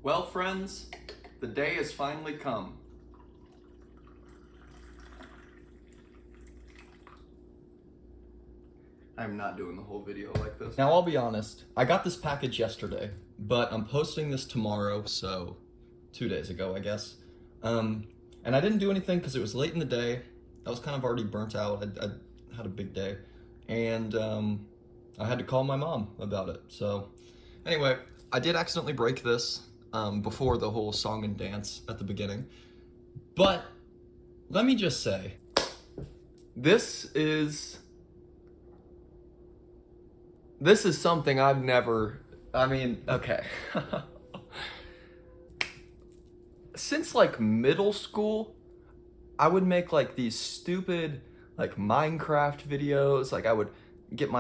Well, friends, the day has finally come. I'm not doing the whole video like this. Now, I'll be honest, I got this package yesterday, but I'm posting this tomorrow, so 2 days ago, I guess. And I didn't do anything because it was late in the day. I was kind of already burnt out. I had a big day. And I had to call my mom about it. So anyway, I did accidentally break this before the whole song and dance at the beginning. But let me just say, this is something I've never, okay. Since like middle school, I would make like these stupid like Minecraft videos. Like I would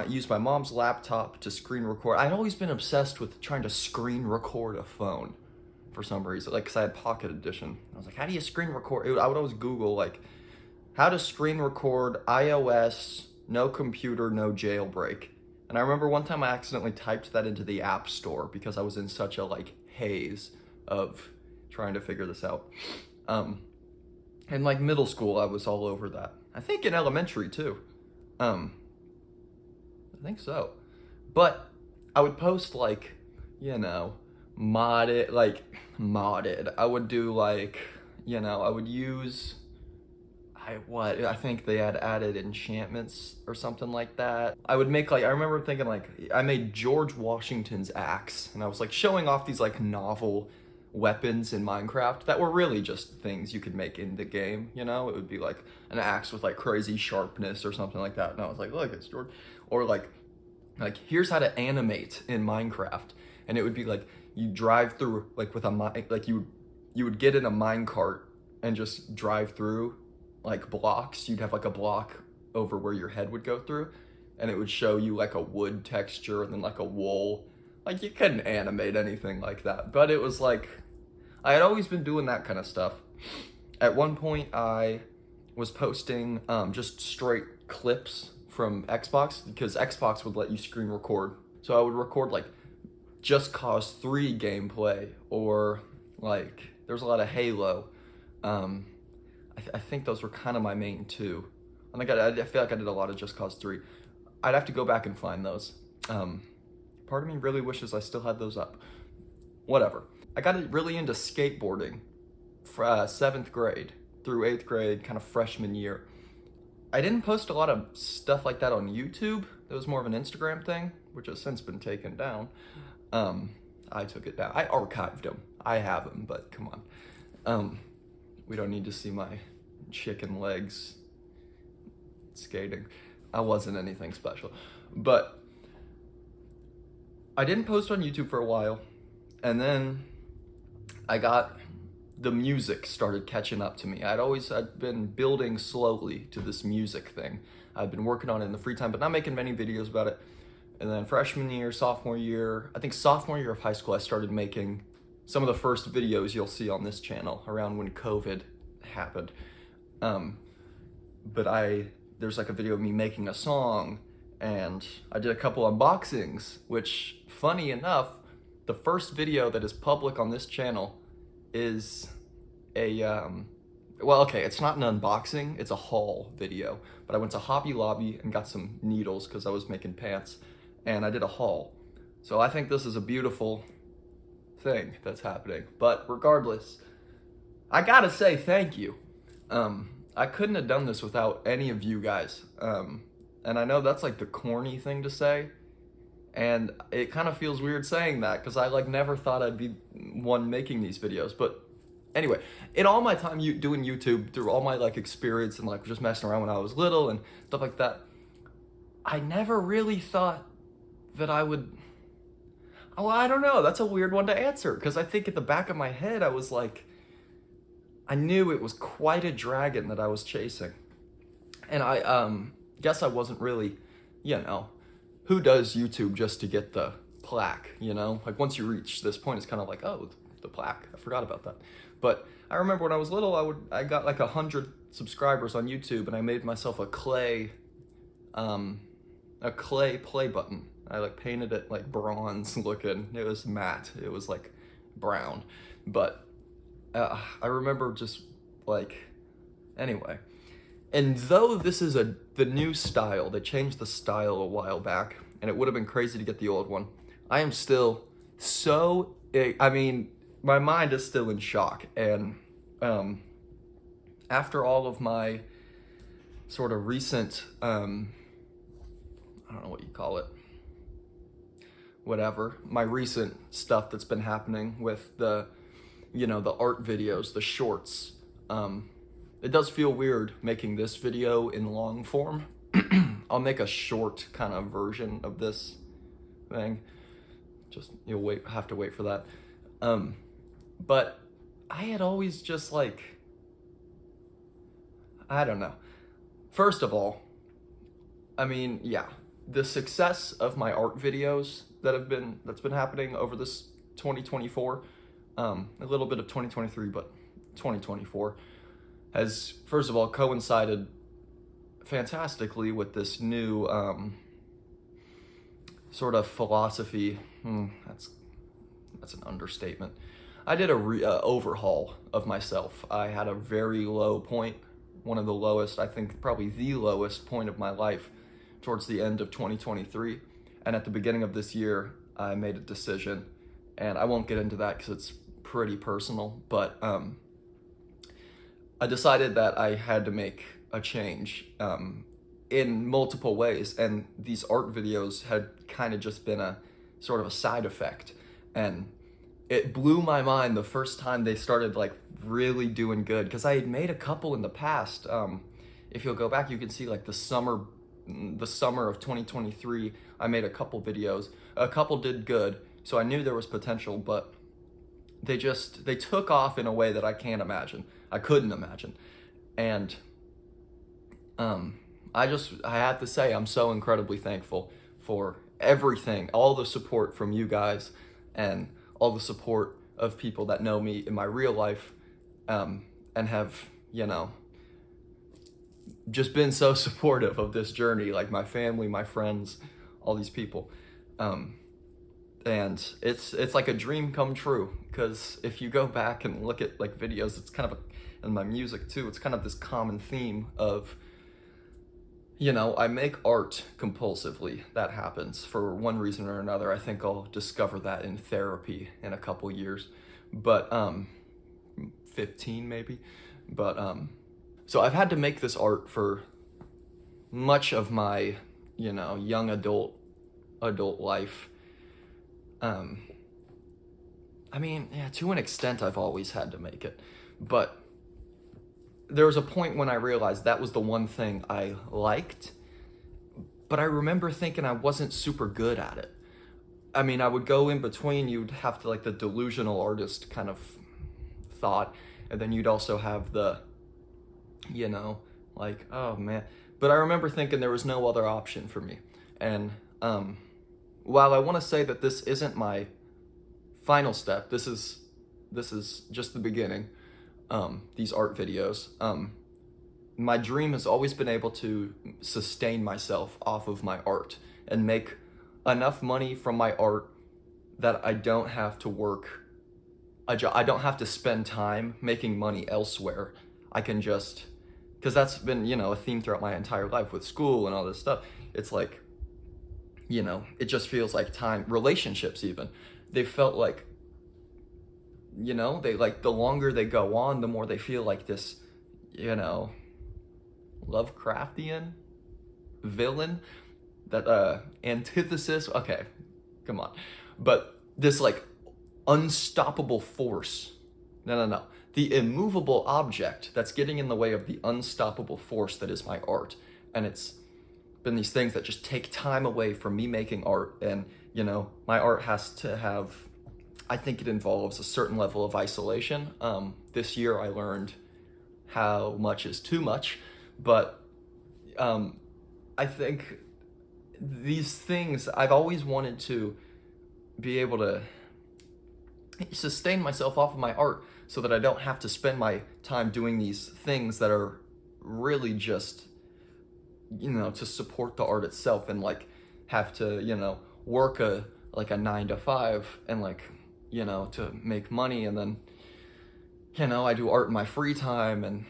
use my mom's laptop to screen record. I'd always been obsessed with trying to screen record a phone for some reason, like, cause I had Pocket Edition. I was like, how do you screen record? I would always Google like how to screen record iOS, no computer, no jailbreak. And I remember one time I accidentally typed that into the App Store because I was in such a like haze of trying to figure this out. In like middle school, I was all over that. I think in elementary too. I think so. But I would post like, modded. I would do like, I would use, I think they had added enchantments or something like that. I would make like, I remember thinking like, I made George Washington's axe, and I was like showing off these like novel weapons in Minecraft that were really just things you could make in the game, It would be like an axe with like crazy sharpness or something like that. And I was like, look, it's George. Or like here's how to animate in Minecraft. And it would be like, you drive through like with you would get in a minecart and just drive through like blocks. You'd have like a block over where your head would go through, and it would show you like a wood texture and then like a wool. Like you couldn't animate anything like that, but it was like, I had always been doing that kind of stuff. At one point I was posting just straight clips from Xbox, because Xbox would let you screen record. So I would record like Just Cause 3 gameplay, or like there's a lot of Halo. I think those were kind of my main two. And I feel like I did a lot of Just Cause 3. I'd have to go back and find those. Part of me really wishes I still had those up. Whatever. I got really into skateboarding for 7th grade through 8th grade, kind of freshman year. I didn't post a lot of stuff like that on YouTube. It was more of an Instagram thing, which has since been taken down. I took it down. I archived them. I have them, but come on. We don't need to see my chicken legs skating. I wasn't anything special. But I didn't post on YouTube for a while, and then the music started catching up to me. I'd been building slowly to this music thing. I've been working on it in the free time, but not making many videos about it. And then freshman year, sophomore year, I think sophomore year of high school, I started making some of the first videos you'll see on this channel around when COVID happened. But there's like a video of me making a song, and I did a couple unboxings, which, funny enough, the first video that is public on this channel is it's not an unboxing, it's a haul video. But I went to Hobby Lobby and got some needles because I was making pants, and I did a haul. So I think this is a beautiful thing that's happening. But regardless, I gotta say thank you. I couldn't have done this without any of you guys. And I know that's like the corny thing to say, and it kind of feels weird saying that because I like never thought I'd be one making these videos. But anyway, in all my time doing YouTube, through all my like experience and like just messing around when I was little and stuff like that, I never really thought that I would, well, I don't know, that's a weird one to answer, because I think at the back of my head I was like, I knew it was quite a dragon that I was chasing. And I guess I wasn't really, who does YouTube just to get the plaque, Like once you reach this point, it's kind of like, oh, the plaque, I forgot about that. But I remember when I was little, I got like 100 subscribers on YouTube, and I made myself a clay play button. I like painted it like bronze looking. It was matte. It was like brown. But I remember just like, anyway. And though this is the new style, they changed the style a while back, and it would have been crazy to get the old one. I am still so, I mean, my mind is still in shock. And after all of my sort of recent, I don't know what you call it, whatever, my recent stuff that's been happening with the, you know, the art videos, the shorts, it does feel weird making this video in long form. I'll make a short kind of version of this thing. Just, you'll have to wait for that. But I had always just like, I don't know. First of all, I mean, yeah, the success of my art videos that's been happening over this 2024, a little bit of 2023, but 2024, has, first of all, coincided fantastically with this new sort of philosophy. That's an understatement. I did a overhaul of myself. I had a very low point, one of the lowest, I think probably the lowest point of my life towards the end of 2023. And at the beginning of this year, I made a decision, and I won't get into that because it's pretty personal, but I decided that I had to make a change in multiple ways, and these art videos had kind of just been a sort of a side effect. And it blew my mind the first time they started like really doing good, because I had made a couple in the past. If you'll go back, you can see like the summer of 2023, I made a couple videos. A couple did good, so I knew there was potential, but they took off in a way that I couldn't imagine. And I have to say, I'm so incredibly thankful for everything, all the support from you guys, and all the support of people that know me in my real life, and have, you know, just been so supportive of this journey, like my family, my friends, all these people. And it's like a dream come true, because if you go back and look at like videos, it's kind of and my music too, it's kind of this common theme of, you know, I make art compulsively. That happens for one reason or another. I think I'll discover that in therapy in a couple years, but 15 maybe. But so I've had to make this art for much of my, you know, young adult life. I mean, yeah, to an extent, I've always had to make it, but there was a point when I realized that was the one thing I liked, but I remember thinking I wasn't super good at it. I mean, I would go in between, you'd have to like the delusional artist kind of thought, and then you'd also have the, you know, like, oh man. But I remember thinking there was no other option for me. And while I want to say that this isn't my final step, this is just the beginning, these art videos, my dream has always been able to sustain myself off of my art and make enough money from my art that I don't have to work a job. I don't have to spend time making money elsewhere. I can just, because that's been, you know, a theme throughout my entire life with school and all this stuff. It's like, you know, it just feels like time, relationships even, they felt like, you know, they like, the longer they go on, the more they feel like this, you know, Lovecraftian villain, that antithesis, okay, come on, but this like unstoppable force, no, the immovable object that's getting in the way of the unstoppable force that is my art. And it's been these things that just take time away from me making art. And, you know, my art has to have, I think it involves a certain level of isolation. This year I learned how much is too much, but I think these things, I've always wanted to be able to sustain myself off of my art so that I don't have to spend my time doing these things that are really just, you know, to support the art itself, and like have to, you know, work a 9 to 5 and like, you know, to make money, and then, you know, I do art in my free time. And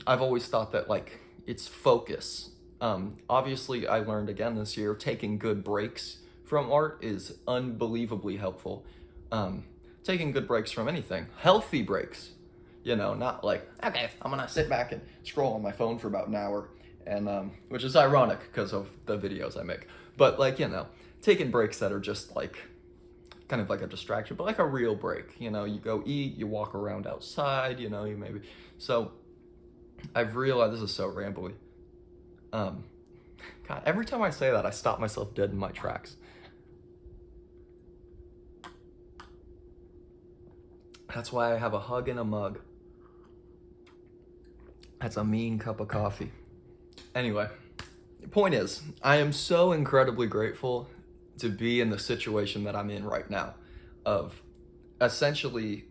I've always thought that like it's focus. Obviously I learned again this year, taking good breaks from art is unbelievably helpful. Taking good breaks from anything, healthy breaks, you know, not like, okay, I'm gonna sit back and scroll on my phone for about an hour, and which is ironic because of the videos I make. But like, you know, taking breaks that are just like kind of like a distraction, but like a real break. You know, you go eat, you walk around outside, you know, you maybe. So I've realized, this is so rambly. God, every time I say that, I stop myself dead in my tracks. That's why I have a hug in a mug. That's a mean cup of coffee. Anyway, the point is, I am so incredibly grateful to be in the situation that I'm in right now, of essentially,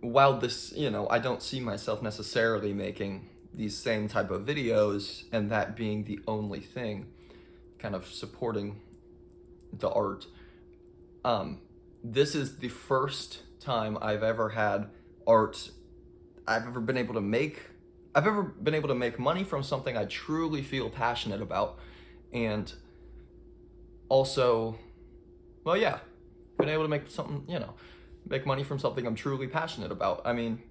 while this, you know, I don't see myself necessarily making these same type of videos and that being the only thing kind of supporting the art. This is the first time I've ever had art I've ever been able to make. I've ever been able to make money from something I truly feel passionate about, and also, well, yeah, been able to make something, you know, make money from something I'm truly passionate about. I mean,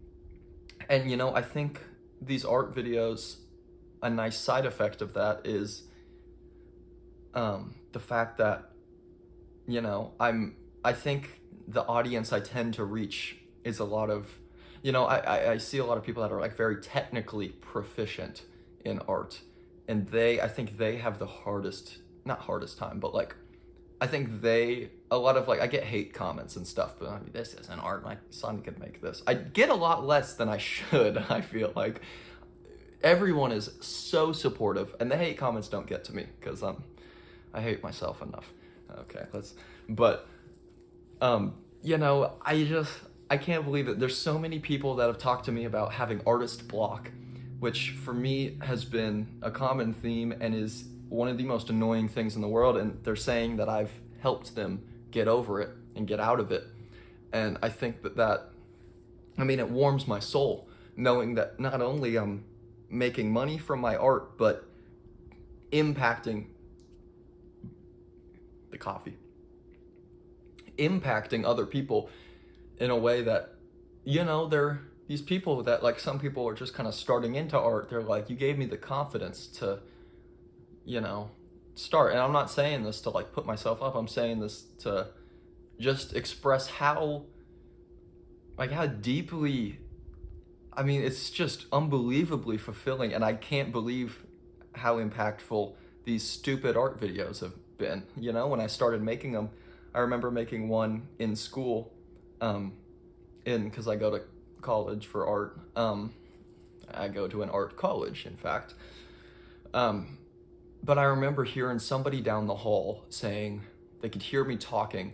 and you know, I think these art videos, a nice side effect of that is the fact that, you know, I think the audience I tend to reach is a lot of, you know, I see a lot of people that are like very technically proficient in art, and I think they have the hardest, not hardest time, but like, I think a lot of like, I get hate comments and stuff, but I mean, this isn't art, my son could make this. I get a lot less than I should. I feel like everyone is so supportive, and the hate comments don't get to me because I hate myself enough. Okay, but you know, I can't believe it. There's so many people that have talked to me about having artist block, which for me has been a common theme and is one of the most annoying things in the world. And they're saying that I've helped them get over it and get out of it. And I think I mean, it warms my soul knowing that not only I'm making money from my art, but impacting the coffee, impacting other people in a way that, you know, they're these people that, like, some people are just kind of starting into art. They're like, you gave me the confidence to, you know, start. And I'm not saying this to like put myself up. I'm saying this to just express how deeply, I mean, it's just unbelievably fulfilling. And I can't believe how impactful these stupid art videos have been. You know, when I started making them, I remember making one in school, because I go to college for art. I go to an art college, in fact. But I remember hearing somebody down the hall saying they could hear me talking,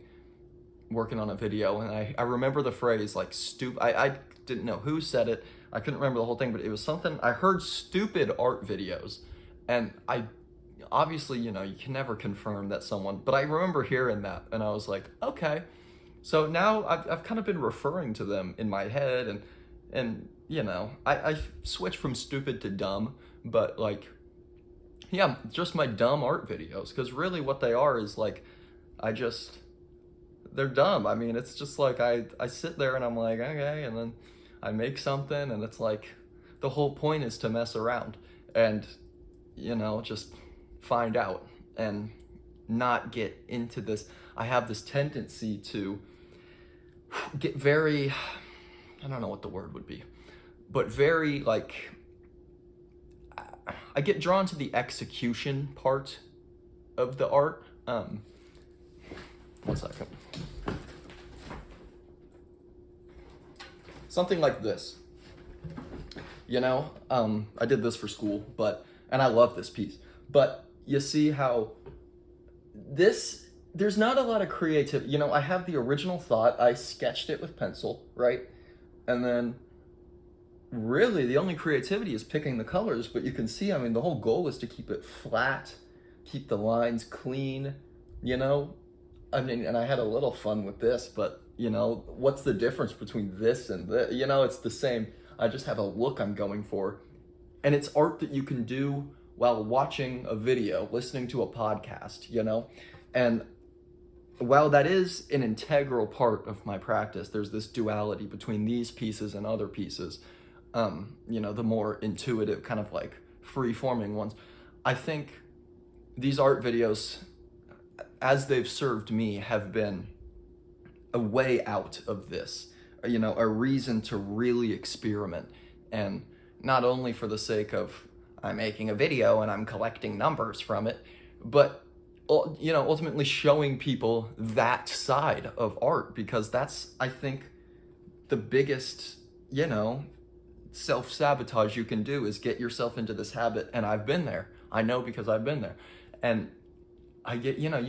working on a video, and I remember the phrase like stupid. I didn't know who said it. I couldn't remember the whole thing, but it was something. I heard stupid art videos, and I obviously, you know, you can never confirm that someone, but I remember hearing that, and I was like, okay. So now I've kind of been referring to them in my head, and you know, I switched from stupid to dumb, but like, yeah, just my dumb art videos, because really what they are is like, they're dumb. I mean, it's just like, I sit there and I'm like, okay, and then I make something, and it's like, the whole point is to mess around and, you know, just find out and not get into this. I have this tendency to get very, I don't know what the word would be, but very like, I get drawn to the execution part of the art. 1 second. Something like this. You know, I did this for school, and I love this piece, but you see how there's not a lot of creativity. You know, I have the original thought, I sketched it with pencil, right? And then really the only creativity is picking the colors, but you can see, I mean, the whole goal is to keep it flat, keep the lines clean, you know, I mean, and I had a little fun with this, but you know, what's the difference between this and this? You know, it's the same. I just have a look I'm going for. And it's art that you can do while watching a video, listening to a podcast, you know? And while that is an integral part of my practice, there's this duality between these pieces and other pieces, you know, the more intuitive, kind of like free-forming ones. I think these art videos, as they've served me, have been a way out of this, you know, a reason to really experiment. And not only for the sake of I'm making a video and I'm collecting numbers from it, but you know, ultimately showing people that side of art, because that's, I think, the biggest, you know, self-sabotage you can do is get yourself into this habit. And I've been there. I know because I've been there. And you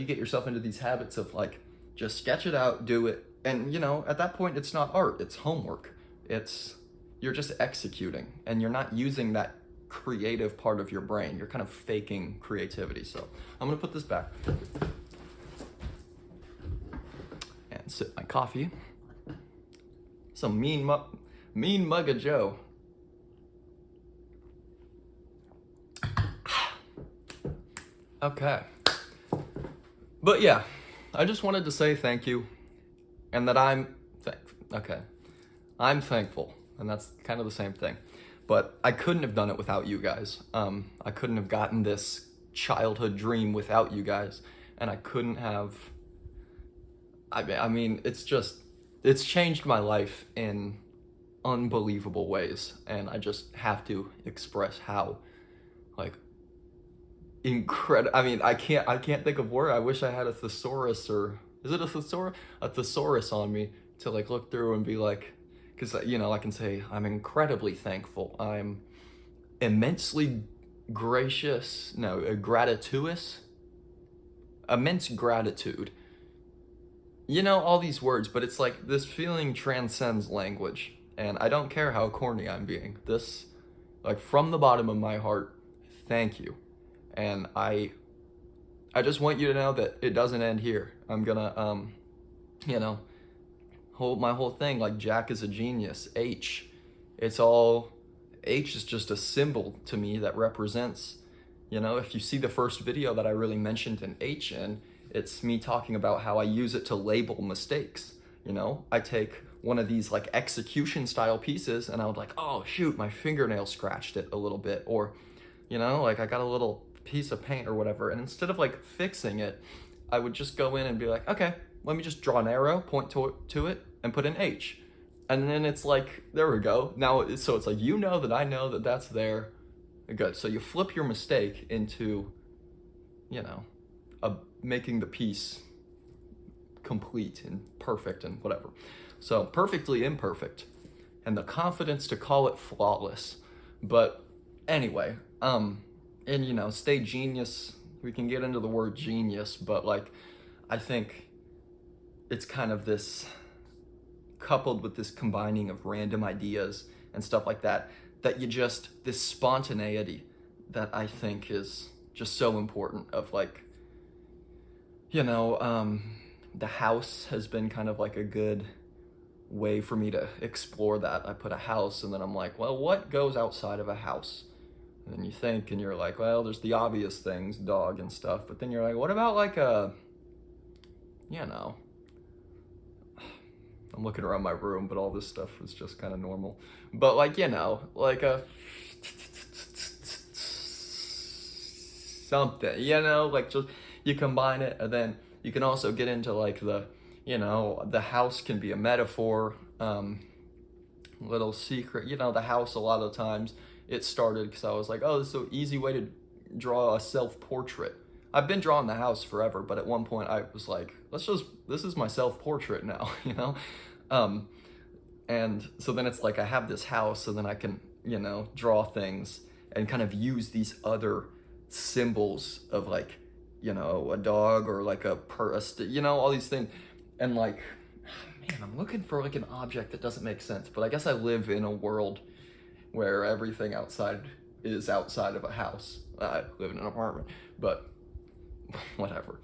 get yourself into these habits of like, just sketch it out, do it. And, you know, at that point, it's not art, it's homework. You're just executing, and you're not using that creative part of your brain. You're kind of faking creativity. So I'm gonna put this back and sip my coffee. Some mean mug of Joe. Okay. But yeah, I just wanted to say thank you, and that I'm thankful, and that's kind of the same thing. But I couldn't have done it without you guys. I couldn't have gotten this childhood dream without you guys, and I couldn't have. I mean, it's changed my life in unbelievable ways, and I just have to express how, like, incredible. I mean, I can't think of word. I wish I had a thesaurus, or is it a thesaurus? A thesaurus on me to like look through and be like, because, you know, I can say I'm incredibly thankful. I'm immensely gracious. No, gratuitous. Immense gratitude. You know, all these words, but it's like this feeling transcends language. And I don't care how corny I'm being. This, like, from the bottom of my heart, thank you. And I just want you to know that it doesn't end here. I'm gonna, you know, my whole thing, like, Jack is a genius. H is just a symbol to me that represents, you know, if you see the first video that I really mentioned an H in, it's me talking about how I use it to label mistakes. You know, I take one of these like execution style pieces and I would like, oh shoot, my fingernail scratched it a little bit, or, you know, like I got a little piece of paint or whatever, and instead of like fixing it, I would just go in and be like, okay, let me just draw an arrow, point to it, and put an H. And then it's like, there we go. Now, so it's like, you know that I know that that's there. Good. So you flip your mistake into, you know, making the piece complete and perfect and whatever. So perfectly imperfect, and the confidence to call it flawless. But anyway, and you know, stay genius. We can get into the word genius, but like, I think it's kind of this, coupled with this combining of random ideas and stuff like that, that this spontaneity that I think is just so important. Of like, you know, the house has been kind of like a good way for me to explore that. I put a house and then I'm like, well, what goes outside of a house? And then you think and you're like, well, there's the obvious things, dog and stuff, but then you're like, what about like you know, I'm looking around my room, but all this stuff is just kind of normal. But like, you know, like something, you know, like just, you combine it, and then you can also get into like the, you know, the house can be a metaphor, little secret, you know, the house a lot of times, it started because I was like, oh, this is an easy way to draw a self-portrait. I've been drawing the house forever, but at one point I was like, this is my self-portrait now, you know? And so then it's like, I have this house, so then I can, you know, draw things and kind of use these other symbols of like, you know, a dog or like you know, all these things. And like, man, I'm looking for like an object that doesn't make sense, but I guess I live in a world where everything outside is outside of a house. I live in an apartment, but whatever.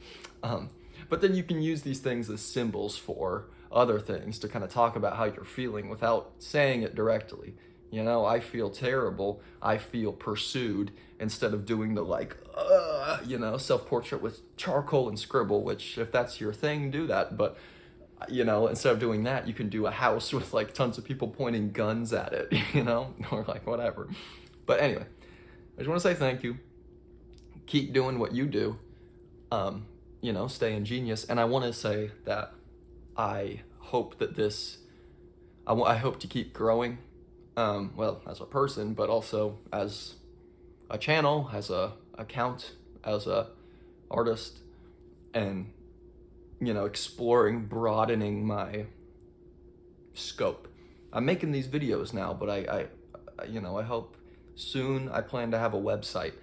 But then you can use these things as symbols for other things to kind of talk about how you're feeling without saying it directly. You know, I feel terrible, I feel pursued, instead of doing the like, you know, self-portrait with charcoal and scribble, which if that's your thing, do that. But, you know, instead of doing that, you can do a house with like tons of people pointing guns at it, you know, or like whatever. But anyway, I just want to say thank you. Keep doing what you do. You know, stay ingenious. And I want to say that I hope that I hope to keep growing. Well, as a person, but also as a channel, as a account, as a artist, and, you know, exploring, broadening my scope. I'm making these videos now, but I you know, I hope soon I plan to have a website,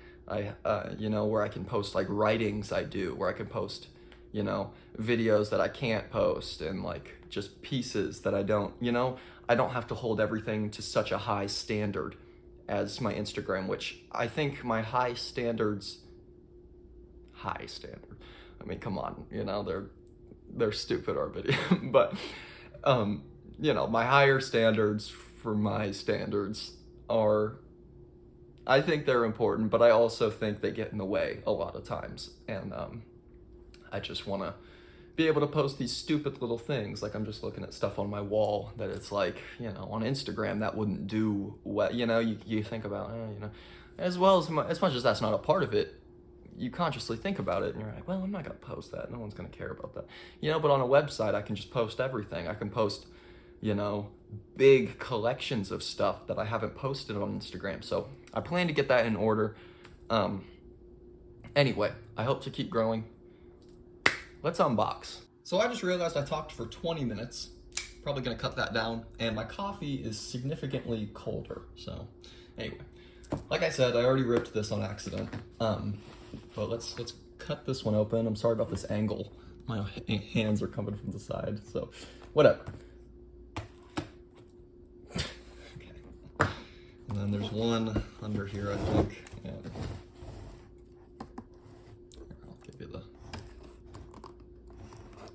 you know, where I can post like writings I do, where I can post, you know, videos that I can't post, and like just pieces that I don't, you know, I don't have to hold everything to such a high standard as my Instagram, which I think my high standard, I mean, come on, you know, they're stupid already, but, you know, my higher standards for my standards are, I think they're important, but I also think they get in the way a lot of times, and I just want to be able to post these stupid little things. Like, I'm just looking at stuff on my wall that it's like, you know, on Instagram that wouldn't do what, you know, you think about, you know, as much as that's not a part of it, you consciously think about it and you're like, well, I'm not going to post that. No one's going to care about that. You know, but on a website, I can just post everything. I can post, you know, big collections of stuff that I haven't posted on Instagram. So I plan to get that in order. Anyway, I hope to keep growing. Let's unbox. So I just realized I talked for 20 minutes. Probably gonna cut that down, and my coffee is significantly colder. So anyway, like I said, I already ripped this on accident. But let's cut this one open. I'm sorry about this angle. My hands are coming from the side, so whatever. Okay. And then there's one under here, I think. Yeah. I'll give you the.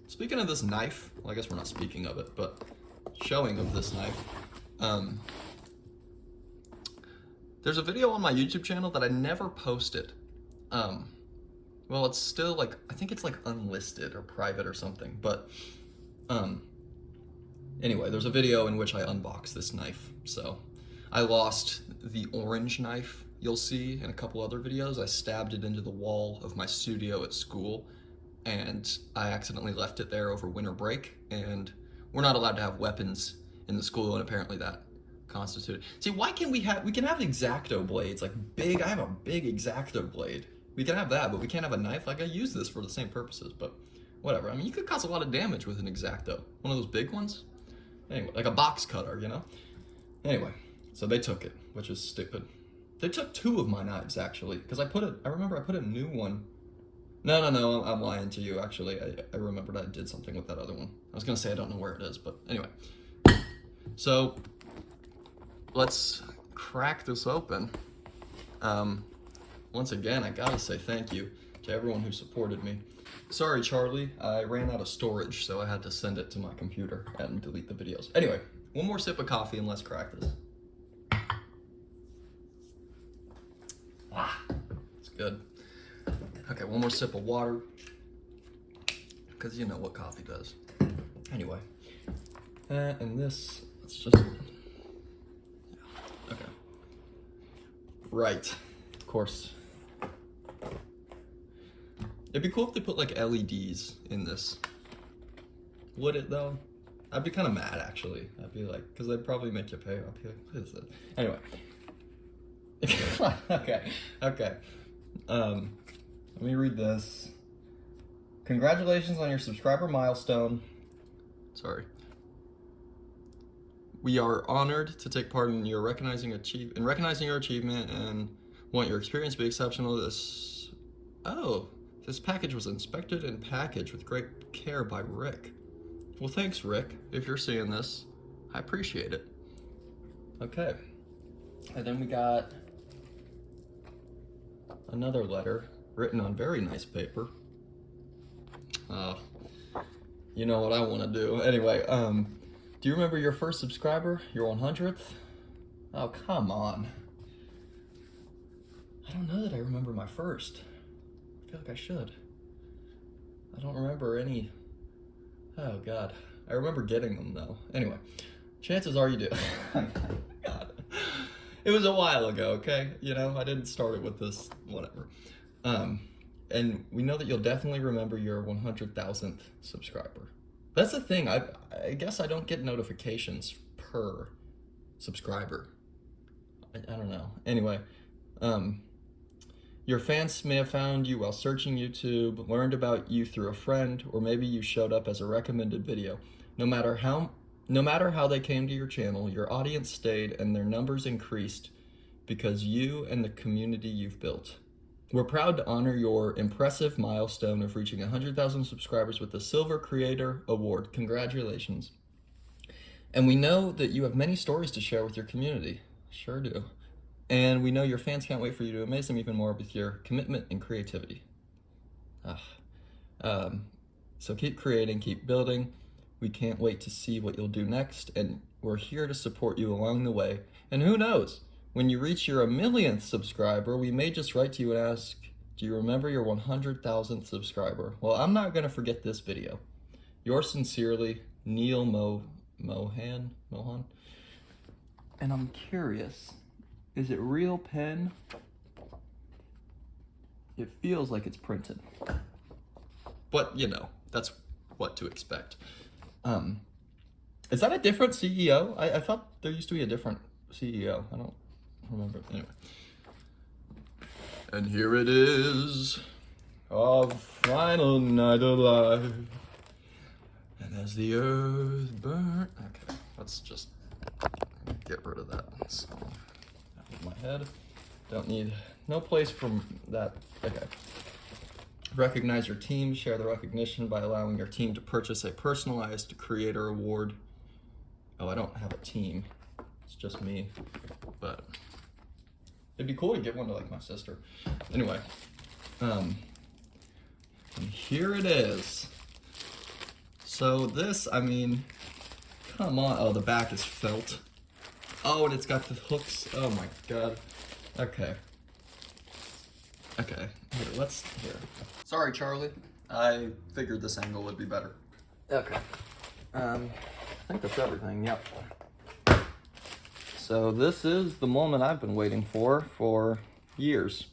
Speaking of this knife, well, I guess we're not speaking of it, but showing of this knife. There's a video on my YouTube channel that I never posted. Well, it's still like, I think it's like unlisted or private or something, but anyway, there's a video in which I unbox this knife. So I lost the orange knife you'll see in a couple other videos. I stabbed it into the wall of my studio at school, and I accidentally left it there over winter break, and we're not allowed to have weapons in the school, and apparently that constituted. See, why can't we can have X-Acto blades, like big, I have a big X-Acto blade. We can have that, but we can't have a knife. Like, I use this for the same purposes, but whatever. I mean, you could cause a lot of damage with an X-Acto. One of those big ones. Anyway, like a box cutter, you know? Anyway, so they took it, which is stupid. They took two of my knives, actually, because I remember I put a new one. No, I'm lying to you, actually. I remembered I did something with that other one. I was gonna say I don't know where it is, but anyway. So, let's crack this open. Once again, I gotta say thank you to everyone who supported me. Sorry, Charlie, I ran out of storage, so I had to send it to my computer and delete the videos. Anyway, one more sip of coffee and let's crack this. Ah, it's good. Okay, one more sip of water, because you know what coffee does. Anyway, and this, let's just, okay. Right, of course. It'd be cool if they put like LEDs in this. Would it though? I'd be kind of mad actually. I'd be like, because they'd probably make you pay. I'd be like, what is it? Anyway. Okay. Let me read this. Congratulations on your subscriber milestone. Sorry. We are honored to take part in your recognizing your achievement and want your experience to be exceptional. This package was inspected and packaged with great care by Rick. Well, thanks, Rick. If you're seeing this, I appreciate it. Okay. And then we got another letter written on very nice paper. You know what I want to do. Anyway, do you remember your first subscriber? Your 100th? Oh, come on. I don't know that I remember my first. I feel like I should. I don't remember any. Oh, God. I remember getting them, though. Anyway, chances are you do. God. It was a while ago, okay? You know, I didn't start it with this, whatever. And we know that you'll definitely remember your 100,000th subscriber. That's the thing. I guess I don't get notifications per subscriber. I don't know. Anyway, your fans may have found you while searching YouTube, learned about you through a friend, or maybe you showed up as a recommended video. No matter how they came to your channel, your audience stayed and their numbers increased because you and the community you've built. We're proud to honor your impressive milestone of reaching 100,000 subscribers with the Silver Creator Award. Congratulations. And we know that you have many stories to share with your community. Sure do. And we know your fans can't wait for you to amaze them even more with your commitment and creativity. So keep creating, keep building. We can't wait to see what you'll do next, and we're here to support you along the way. And who knows, when you reach your 1,000,000th subscriber, we may just write to you and ask, do you remember your 100,000th subscriber? Well, I'm not gonna forget this video. Yours sincerely, Neil Mohan. And I'm curious, is it real pen? It feels like it's printed. But, you know, that's what to expect. Is that a different CEO? I thought there used to be a different CEO. I don't remember. Anyway. And here it is, our final night alive. And as the earth burnt. Okay, let's just get rid of that. So, out of my head. Don't need, no place from that. Okay. Recognize your team, share the recognition by allowing your team to purchase a personalized creator award. Oh, I don't have a team. It's just me, but it'd be cool to give one to like my sister. Anyway, and here it is. So this, I mean, come on. Oh, the back is felt. Oh, and it's got the hooks. Oh my God. Okay. Okay, here. Sorry, Charlie. I figured this angle would be better. Okay. I think that's everything, yep. So this is the moment I've been waiting for years.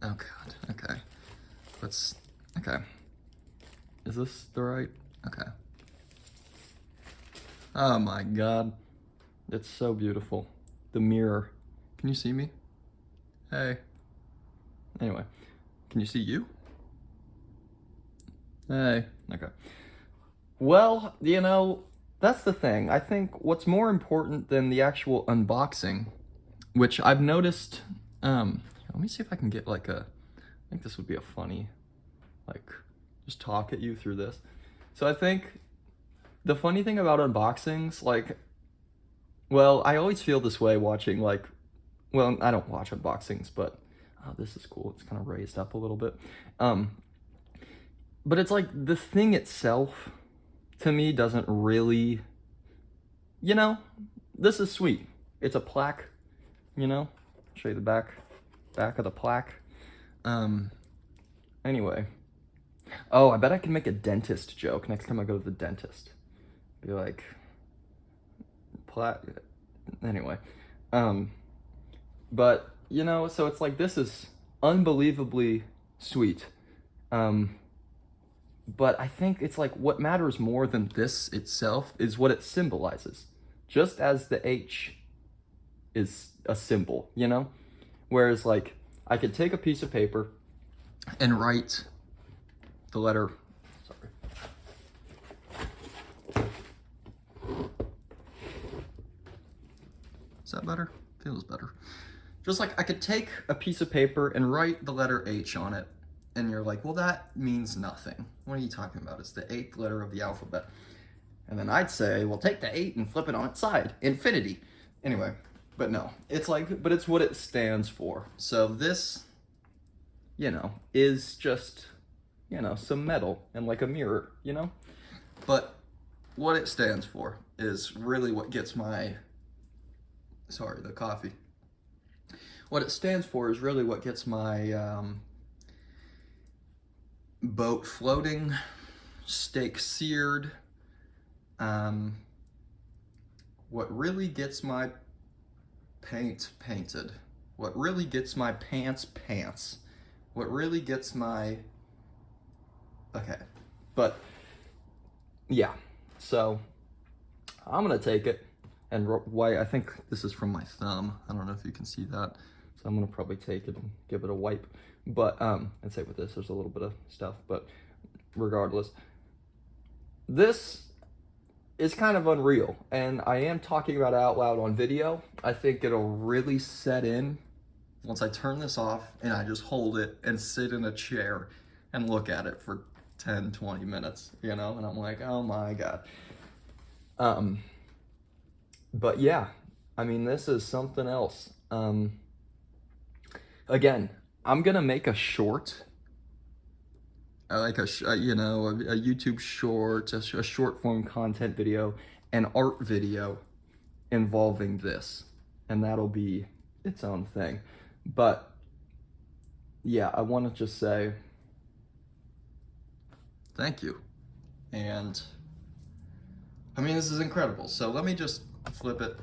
Oh God, okay. Okay. Is this the right? Okay. Oh my God. It's so beautiful. The mirror. Can you see me? Hey. Anyway, can you see you? Hey, okay. Well, you know, that's the thing. I think what's more important than the actual unboxing, which I've noticed, let me see if I can get like I think this would be a funny, like, just talk at you through this. So I think the funny thing about unboxings, like, well, I always feel this way watching, like, well, I don't watch unboxings, but oh, this is cool. It's kind of raised up a little bit. But it's like the thing itself, to me, doesn't really, you know, this is sweet. It's a plaque, you know. I'll show you the back of the plaque. Anyway. Oh, I bet I can make a dentist joke next time I go to the dentist. Be like, plaque. Anyway. But, you know, so it's like, this is unbelievably sweet. But I think it's like what matters more than this itself is what it symbolizes. Just as the H is a symbol, you know? Whereas like, I could take a piece of paper and write the letter, Is that better? Feels better. Just like I could take a piece of paper and write the letter H on it, and you're like, well, that means nothing. What are you talking about? It's the 8th letter of the alphabet. And then I'd say, well, take the 8 and flip it on its side. Infinity. Anyway, but no. It's like, but it's what it stands for. So this, you know, is just you know, some metal and like a mirror, you know? But what it stands for is really what gets my, sorry, the coffee. What it stands for is really what gets my boat floating, steak seared, what really gets my paint painted, what really gets my pants, what really gets my, okay, but yeah, so I'm gonna take it and I think this is from my thumb. I don't know if you can see that. So I'm gonna probably take it and give it a wipe. But, and say with this, there's a little bit of stuff, but regardless, this is kind of unreal. And I am talking about it out loud on video. I think it'll really set in once I turn this off and I just hold it and sit in a chair and look at it for 10, 20 minutes, you know? And I'm like, oh my God. But yeah, I mean, this is something else. Again, I'm gonna make a short, like a YouTube short, a short form content video, an art video involving this, and that'll be its own thing. But yeah, I want to just say thank you. And I mean, this is incredible. So let me just flip it.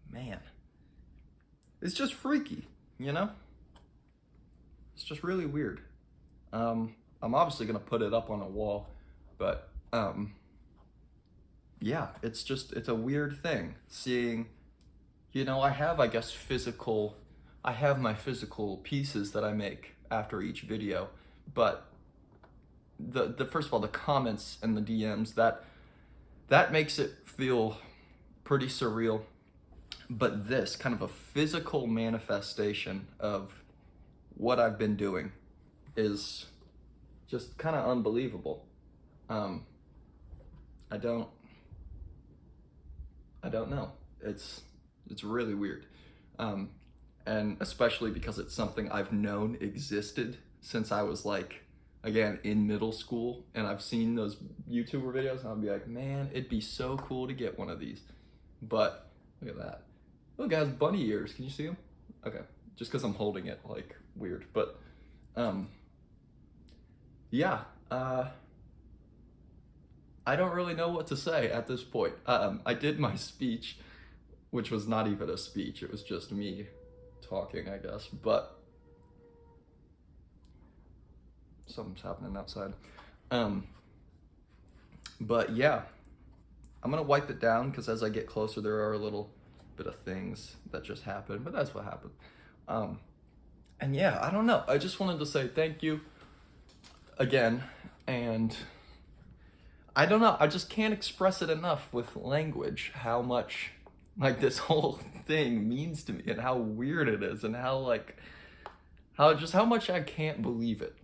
Man, it's just freaky, you know? It's just really weird. I'm obviously gonna put it up on a wall, but yeah, it's a weird thing seeing, you know, I have, I guess, I have my physical pieces that I make after each video, but the first of all, the comments and the DMs, that makes it feel pretty surreal. But this kind of a physical manifestation of what I've been doing is just kind of unbelievable. I don't know. It's really weird. And especially because it's something I've known existed since I was like, again, in middle school, and I've seen those YouTuber videos and I'll be like, man, it'd be so cool to get one of these. But look at that. Look, it has bunny ears. Can you see them? Okay. Just because I'm holding it like weird. But yeah, I don't really know what to say at this point. I did my speech, which was not even a speech. It was just me talking, I guess. But something's happening outside. But yeah, I'm gonna wipe it down because as I get closer, there are a little bit of things that just happened, but that's what happened. And yeah, I don't know. I just wanted to say thank you again, and I don't know. I just can't express it enough with language how much like this whole thing means to me and how weird it is and how much I can't believe it.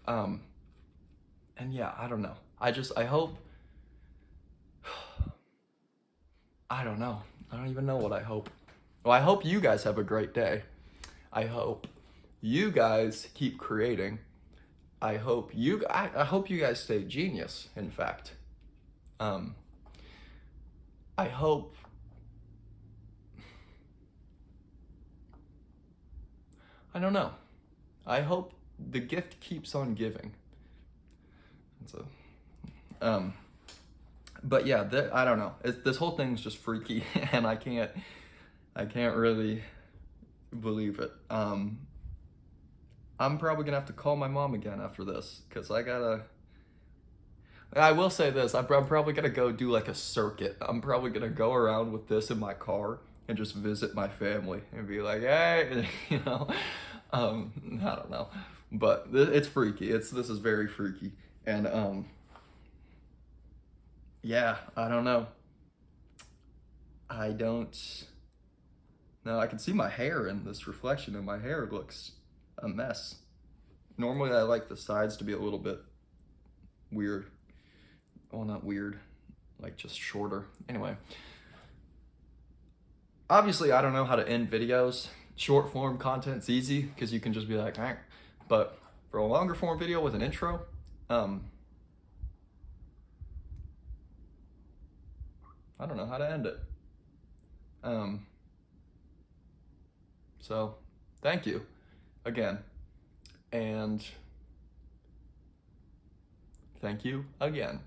And yeah, I don't know. I hope, I don't know. I don't even know what I hope. Well, I hope you guys have a great day. I hope you guys keep creating. I hope you guys stay genius, in fact. I hope I don't know. I hope the gift keeps on giving. But yeah, I don't know. This whole thing's just freaky, and I can't really believe it. I'm probably gonna have to call my mom again after this, because I will say this, I'm probably gonna go do like a circuit. I'm probably gonna go around with this in my car and just visit my family and be like, hey, you know, I don't know, but it's freaky. This is very freaky, and yeah, I don't know. No, I can see my hair in this reflection, and my hair looks a mess. Normally I like the sides to be a little bit weird. Well, not weird, like just shorter. Anyway, obviously I don't know how to end videos. Short form content's easy because you can just be like, all right. But for a longer form video with an intro. I don't know how to end it. So thank you again, and thank you again.